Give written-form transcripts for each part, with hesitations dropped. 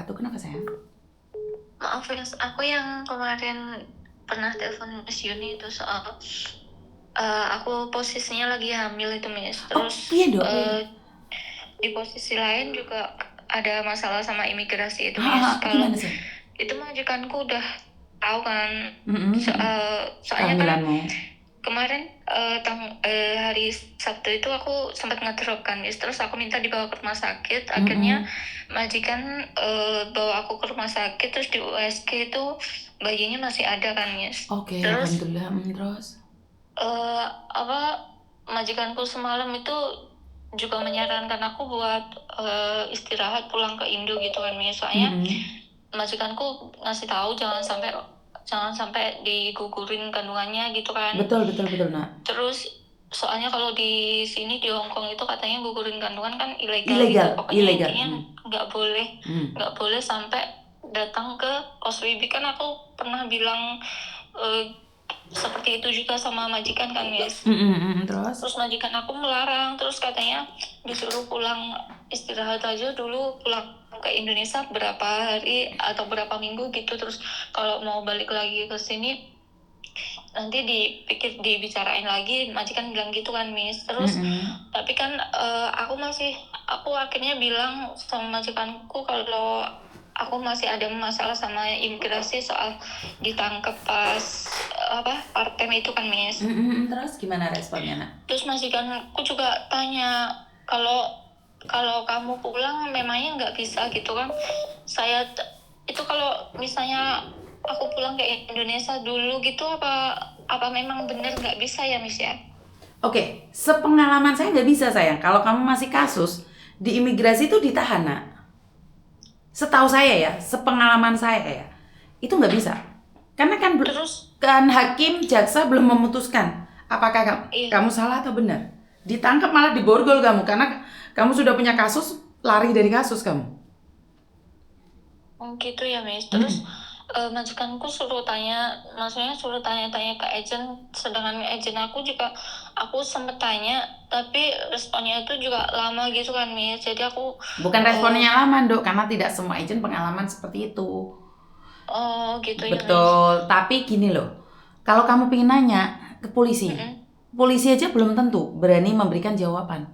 wabarakatuh. Kenapa sayang? Maaf ya, aku yang kemarin pernah telepon Miss Yuni itu soal aku posisinya lagi hamil itu Miss. Oh Terus iya dok, iya. di posisi lain juga ada masalah sama imigrasi itu Miss. Kalau Gimana sayang? itu majikanku udah tahu kan soalnya kan Kehamilanmu. kemarin hari Sabtu itu aku sempat ngedrop kan Miss. Terus aku minta dibawa ke rumah sakit. Akhirnya majikan bawa aku ke rumah sakit. Terus di USG itu bayinya masih ada kan Miss. Oke, Terus alhamdulillah. Terus? majikanku semalam itu juga menyarankan aku buat istirahat pulang ke Indo gitu kan Miss. Soalnya majikanku ngasih tahu jangan sampai digugurin kandungannya gitu kan. Betul nak. Terus soalnya kalau di sini di Hong Kong itu katanya gugurin kandungan kan ilegal Ilegal, gitu. Pokoknya ilegal. intinya nggak boleh sampai datang ke OSWB. Kan aku pernah bilang seperti itu juga sama majikan kan Miss. Terus majikan aku melarang, terus katanya disuruh pulang istirahat aja dulu, pulang ke Indonesia berapa hari atau berapa minggu gitu. Terus kalau mau balik lagi ke sini nanti dibicarain lagi. Majikan bilang gitu kan Miss. Terus tapi kan aku akhirnya bilang sama majikanku kalau aku masih ada masalah sama imigrasi soal ditangkap pas part-time itu kan Miss. Terus gimana responnya nak? Terus majikanku juga tanya kalau kamu pulang memangnya nggak bisa gitu kan. Saya itu kalau misalnya aku pulang ke Indonesia dulu gitu apa memang benar nggak bisa ya Miss ya? Oke, sepengalaman saya nggak bisa sayang. Kalau kamu masih kasus di imigrasi itu ditahan nak. Setahu saya ya, sepengalaman saya ya, itu nggak bisa. Karena kan hakim jaksa belum memutuskan apakah kamu salah atau benar. Ditangkap malah diborgol kamu karena kamu sudah punya kasus, lari dari kasus kamu. Oh gitu ya Miss. Terus majikanku suruh tanya-tanya ke agent, sedangkan agent aku sempet tanya tapi responnya itu juga lama gitu kan Miss. Jadi aku bukan responnya lama dok, karena tidak semua agent pengalaman seperti itu. Oh gitu ya Miss. Betul, tapi gini loh, kalau kamu pengen nanya ke polisi, polisi aja belum tentu berani memberikan jawaban,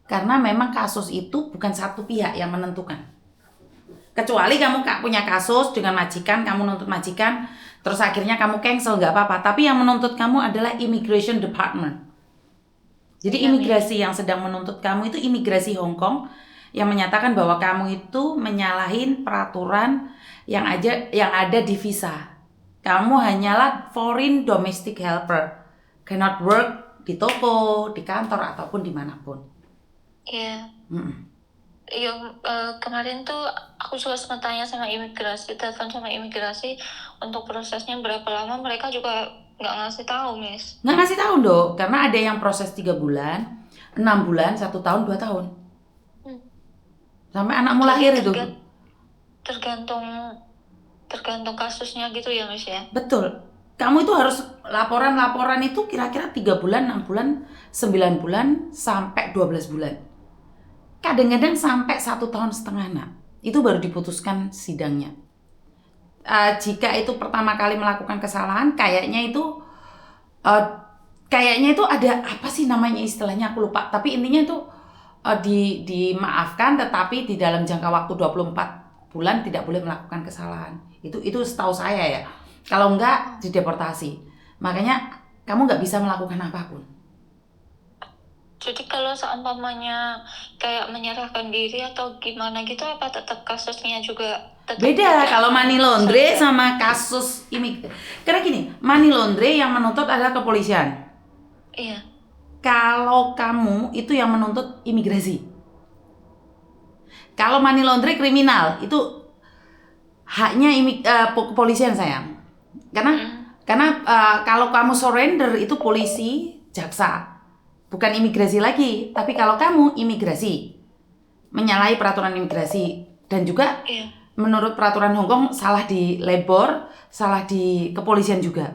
karena memang kasus itu bukan satu pihak yang menentukan. Kecuali kamu punya kasus dengan majikan, kamu nuntut majikan, terus akhirnya kamu cancel, nggak apa-apa. Tapi yang menuntut kamu adalah immigration department. Jadi imigrasi yang sedang menuntut kamu itu imigrasi Hong Kong yang menyatakan bahwa kamu itu menyalahin peraturan yang ada di visa. Kamu hanyalah foreign domestic helper, cannot work di toko, di kantor ataupun dimanapun. Iya. Kemarin tuh aku juga sempat tanya sama telepon sama imigrasi untuk prosesnya berapa lama, mereka juga nggak ngasih tahu Miss. Nggak ngasih tahu dong, karena ada yang proses 3 bulan, 6 bulan, 1 tahun, 2 tahun. Sampai anakmu lahir itu. Tergantung kasusnya gitu ya Miss ya? Betul. Kamu itu harus laporan itu kira-kira 3 bulan, 6 bulan, 9 bulan, sampai 12 bulan. Kadang-kadang sampai 1,5 tahun nak. Itu baru diputuskan sidangnya. Jika itu pertama kali melakukan kesalahan, kayaknya itu ada apa sih namanya istilahnya, aku lupa. Tapi intinya itu dimaafkan, tetapi di dalam jangka waktu 24 bulan tidak boleh melakukan kesalahan. Itu setahu saya ya. Kalau enggak dideportasi. Makanya kamu nggak bisa melakukan apapun. Jadi kalau seumpamanya kayak menyerahkan diri atau gimana gitu, apa tetap kasusnya juga beda kalau money laundry sama kasus imigrasi. Karena gini, money laundry yang menuntut adalah kepolisian. Iya. Kalau kamu itu yang menuntut imigrasi. Kalau money laundry kriminal itu haknya kepolisian sayang. Karena kalau kamu surrender itu polisi, jaksa. Bukan imigrasi lagi, tapi kalau kamu imigrasi, menyalahi peraturan imigrasi, dan juga menurut peraturan Hong Kong salah di labor, salah di kepolisian juga.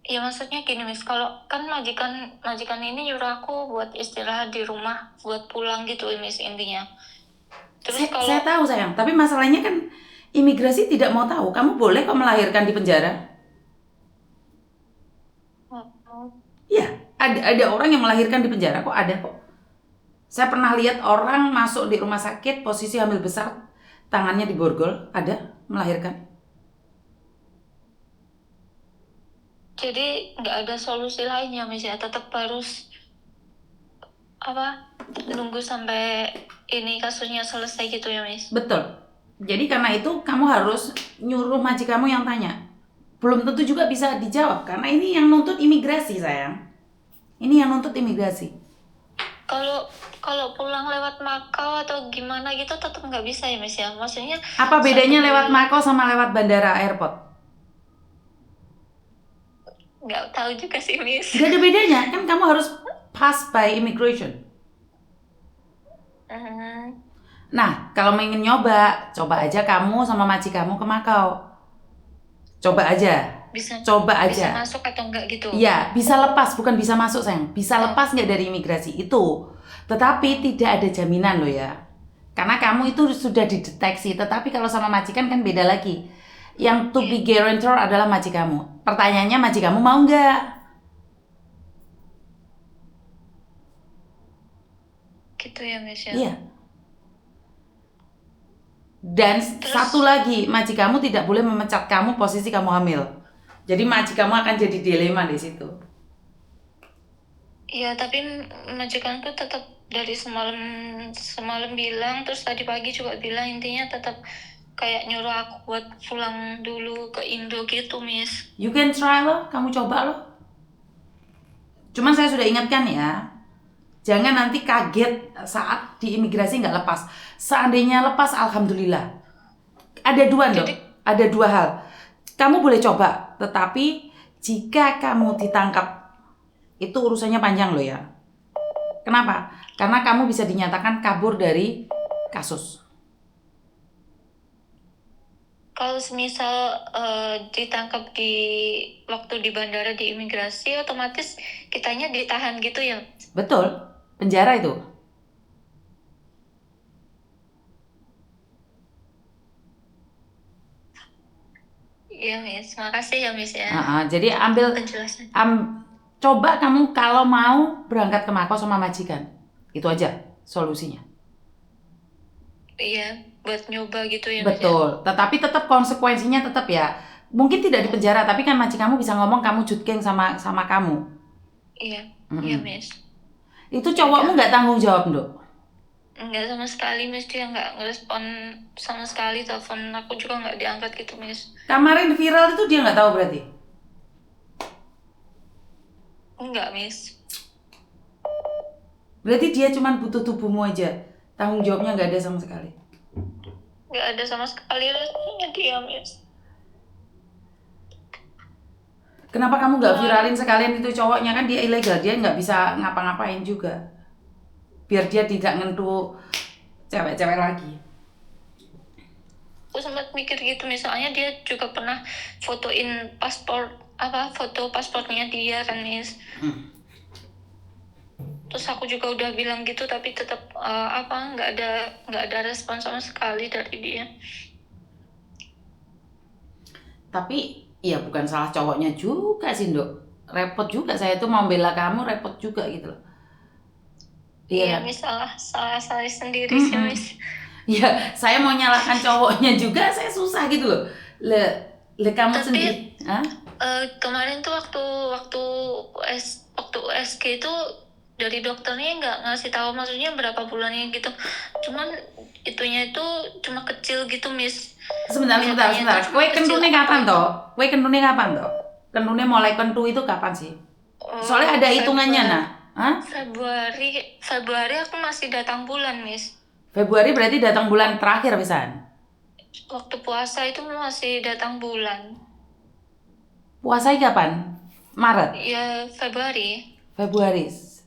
Iya maksudnya gini Miss, kalau kan majikan ini nyuruh aku buat istirahat di rumah, buat pulang gitu Miss intinya. Terus kalau Saya tahu sayang, tapi masalahnya kan imigrasi tidak mau tahu. Kamu boleh kok melahirkan di penjara. Iya, ada orang yang melahirkan di penjara kok, ada kok. Saya pernah lihat orang masuk di rumah sakit posisi hamil besar, tangannya diborgol, ada melahirkan. jadi nggak ada solusi lainnya Miss ya, tetap harus nunggu sampai ini kasusnya selesai gitu ya Miss? Betul. Jadi karena itu kamu harus nyuruh majikanmu yang tanya. Belum tentu juga bisa dijawab karena ini yang nuntut imigrasi sayang. Ini yang nuntut imigrasi. Kalau pulang lewat Makau atau gimana gitu tetap nggak bisa ya Miss ya? Maksudnya apa bedanya lewat Makau sama lewat bandara airport? Nggak tahu juga sih Miss. Gak ada bedanya, kan kamu harus pass by immigration. Nah, kalau ingin nyoba, coba aja kamu sama majikanmu ke Makau. Coba aja. Coba aja. Bisa masuk atau enggak gitu? Iya, bisa lepas, bukan bisa masuk sayang. Bisa lepas nggak dari imigrasi itu. Tetapi tidak ada jaminan loh ya. Karena kamu itu sudah dideteksi. Tetapi kalau sama majikan kan beda lagi. Yang to be guarantor adalah majikanmu. Pertanyaannya majikanmu mau nggak? Gitu ya Miss ya? Iya. Dan satu lagi, majikanmu tidak boleh memecat kamu posisi kamu hamil. Jadi majikanmu akan jadi dilema di situ. Iya, tapi majikanku tetap dari semalam bilang, terus tadi pagi juga bilang, intinya tetap kayak nyuruh aku buat pulang dulu ke Indo gitu, Miss. You can try loh, kamu coba loh. Cuman saya sudah ingatkan ya, jangan nanti kaget saat di imigrasi nggak lepas. Seandainya lepas, alhamdulillah. Ada dua hal. Kamu boleh coba, tetapi jika kamu ditangkap, itu urusannya panjang loh ya. Kenapa? Karena kamu bisa dinyatakan kabur dari kasus. Kalau semisal ditangkap waktu di bandara di imigrasi, otomatis kitanya ditahan gitu ya? Betul, penjara itu. Iya Miss, makasih ya Miss ya. Jadi ambil penjelasan. Coba kamu kalau mau berangkat ke Makau sama majikan, itu aja solusinya. Iya, buat nyoba gitu ya. Betul, tetapi tetap konsekuensinya tetap ya. Mungkin tidak di penjara, tapi kan majikanmu bisa ngomong kamu jutgeng sama kamu. Iya, iya Miss. Itu cowokmu nggak tanggung jawab, Nduk? Enggak sama sekali Miss, dia nggak ngerespon sama sekali, telepon aku juga nggak diangkat gitu Miss. Kemarin viral itu dia nggak tahu berarti? Enggak Miss. Berarti dia cuma butuh tubuhmu aja, tanggung jawabnya nggak ada sama sekali? Nggak ada sama sekali, rasanya dia Miss. Kenapa kamu nggak viralin sekalian itu cowoknya, kan dia ilegal, dia nggak bisa ngapa-ngapain juga. Biar dia tidak ngentu cewek-cewek lagi. Aku sempat mikir gitu, misalnya dia juga pernah fotoin foto paspornya dia kan Miss. Terus aku juga udah bilang gitu, tapi tetap nggak ada respon sama sekali dari dia. Tapi ya bukan salah cowoknya juga sih Nduk. Repot juga, saya tuh mau bela kamu repot juga gitu loh. Iya Miss, salah saya sendiri sih Miss. Ya, saya mau nyalahkan cowoknya juga, saya susah gitu loh. Le kamu tapi, sendiri. Kemarin tuh waktu USG itu dari dokternya nggak ngasih tahu maksudnya berapa bulannya gitu. Cuman itunya itu cuma kecil gitu Miss. Sebentar. Kue kentune kapan toh? Kentune mulai kentu itu kapan sih? Soalnya ada hitungannya nah. Februari aku masih datang bulan Miss. Februari berarti datang bulan terakhir pisan. Waktu puasa itu masih datang bulan. Puasa kapan? Maret? Ya Februari.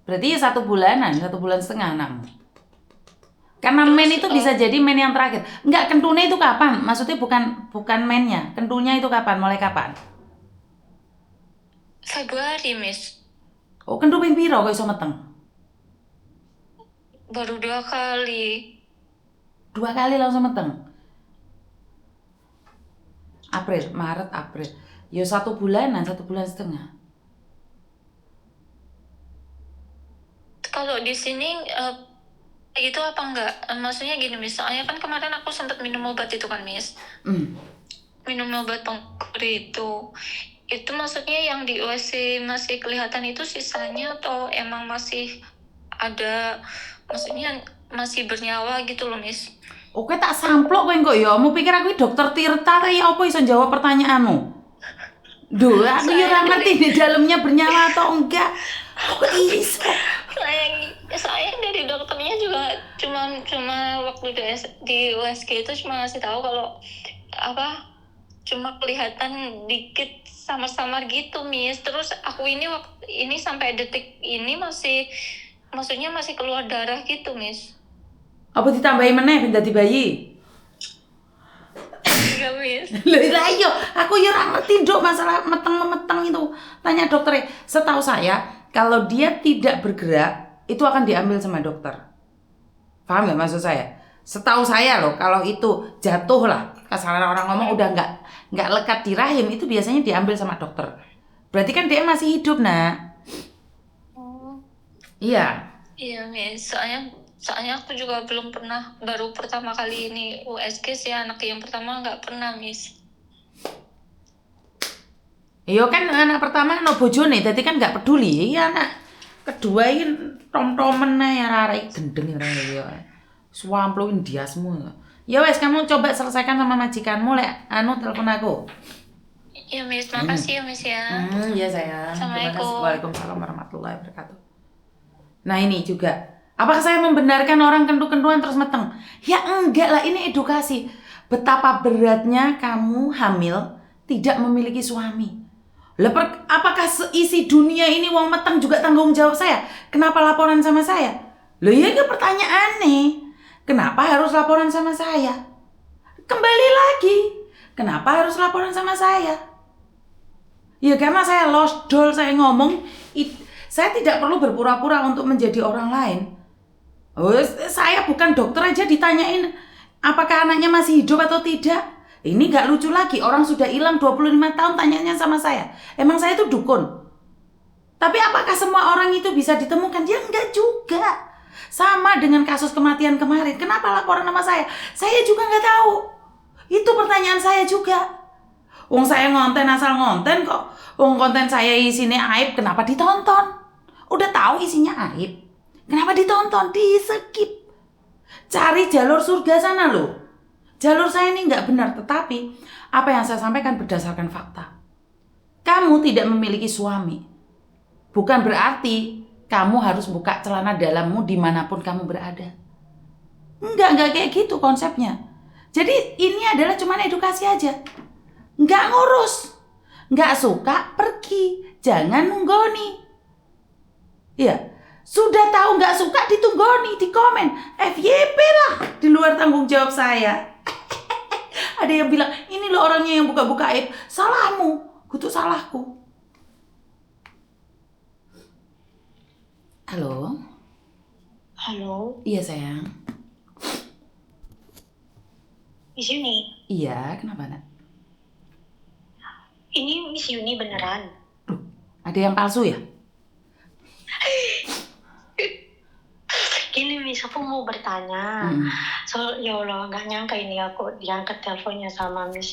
Berarti 1 bulanan, 1 bulan setengah 6. Karena men itu bisa jadi men yang terakhir. Enggak, kentune itu kapan? Maksudnya bukan mennya. Kentunya itu kapan? Mulai kapan? Februari Miss. Oh, kentu ping piro kok iso meteng? Baru 2 kali. 2 kali langsung meteng. April, Maret, April. Ya 1 bulanan, 1 bulan setengah. Kalau di sini itu apa enggak? Maksudnya gini, misalnya kan kemarin aku sempat minum obat itu kan, Miss. Minum obat pengkur itu maksudnya yang di USG masih kelihatan itu sisanya atau emang masih ada, maksudnya masih bernyawa gitu loh, Miss? Oke, tak samplok kowe kok ya. Mau pikir aku dokter Tirta ta ya apa iso jawab pertanyaanmu? Duh, aku ya ora ngerti di dalamnya bernyawa atau enggak. Kok iso? Saya dari dokternya juga cuma waktu di USG itu cuma ngasih tahu kalau apa, cuma kelihatan dikit samar-samar gitu, Miss. Terus aku ini sampai detik ini maksudnya masih keluar darah gitu, Miss. Apa ditambahi meneh ben dadi bayi? Iya, Miss. Lah iya, aku ya ora ngerti Dok masalah meteng-meteng itu. Tanya dokternya. Setahu saya, kalau dia tidak bergerak itu akan diambil sama dokter. Paham nggak maksud saya? Setahu saya loh, kalau itu jatuh lah, kasaran orang ngomong udah nggak lekat di rahim, itu biasanya diambil sama dokter. Berarti kan dia masih hidup, Nak. Iya. Iya, Miss. Soalnya aku juga belum pernah, baru pertama kali ini USG sih, anak yang pertama nggak pernah, Miss. Iya kan anak pertama no bojone, jadi kan nggak peduli. Iya anak kedua ini tom-tomen ya rarai gendeng ya. Suampluin diasmu. Ya wes, kamu coba selesaikan sama majikanmu lek telepon aku. Iya, Miss. Makasih ya, Miss ya. Iya sayang. Assalamualaikum. Waalaikumsalam warahmatullahi wabarakatuh. Nah ini juga. Apakah saya membenarkan orang kentu-kentuan terus meteng? Ya enggak lah, ini edukasi. Betapa beratnya kamu hamil tidak memiliki suami. Apakah seisi dunia ini wong meteng juga tanggung jawab saya? Kenapa laporan sama saya? Loh ya itu pertanyaan nih. Kenapa harus laporan sama saya? Kembali lagi. Kenapa harus laporan sama saya? Ya karena saya lost doll, saya ngomong. Saya tidak perlu berpura-pura untuk menjadi orang lain. Saya bukan dokter aja ditanyain apakah anaknya masih hidup atau tidak. Ini gak lucu lagi, orang sudah hilang 25 tahun tanyanya sama saya. Emang saya itu dukun? Tapi apakah semua orang itu bisa ditemukan? Ya enggak juga. Sama dengan kasus kematian kemarin. Kenapa laporan sama saya? Saya juga gak tahu. Itu pertanyaan saya juga. Wong saya ngonten asal ngonten kok. Wong konten saya isinya aib, kenapa ditonton? Udah tahu isinya aib. Kenapa ditonton? Di-skip. Cari jalur surga sana loh. Jalur saya ini nggak benar, tetapi apa yang saya sampaikan berdasarkan fakta. Kamu tidak memiliki suami. Bukan berarti kamu harus buka celana dalammu dimanapun kamu berada. Enggak kayak gitu konsepnya. Jadi ini adalah cuma edukasi aja. Nggak ngurus. Nggak suka, pergi. Jangan nunggoni. Ya, sudah tahu nggak suka ditunggoni, di komen. FYP lah, di luar tanggung jawab saya. Ada yang bilang, ini loh orangnya yang buka-buka aib. Salahmu, kudu salahku. Halo? Halo, Iya sayang. Miss Yuni. Iya, kenapa nak? Ini Miss Yuni beneran? Ada yang palsu ya? Gini Miss, aku mau bertanya. Ya Allah, gak nyangka ini aku diangkat teleponnya sama Miss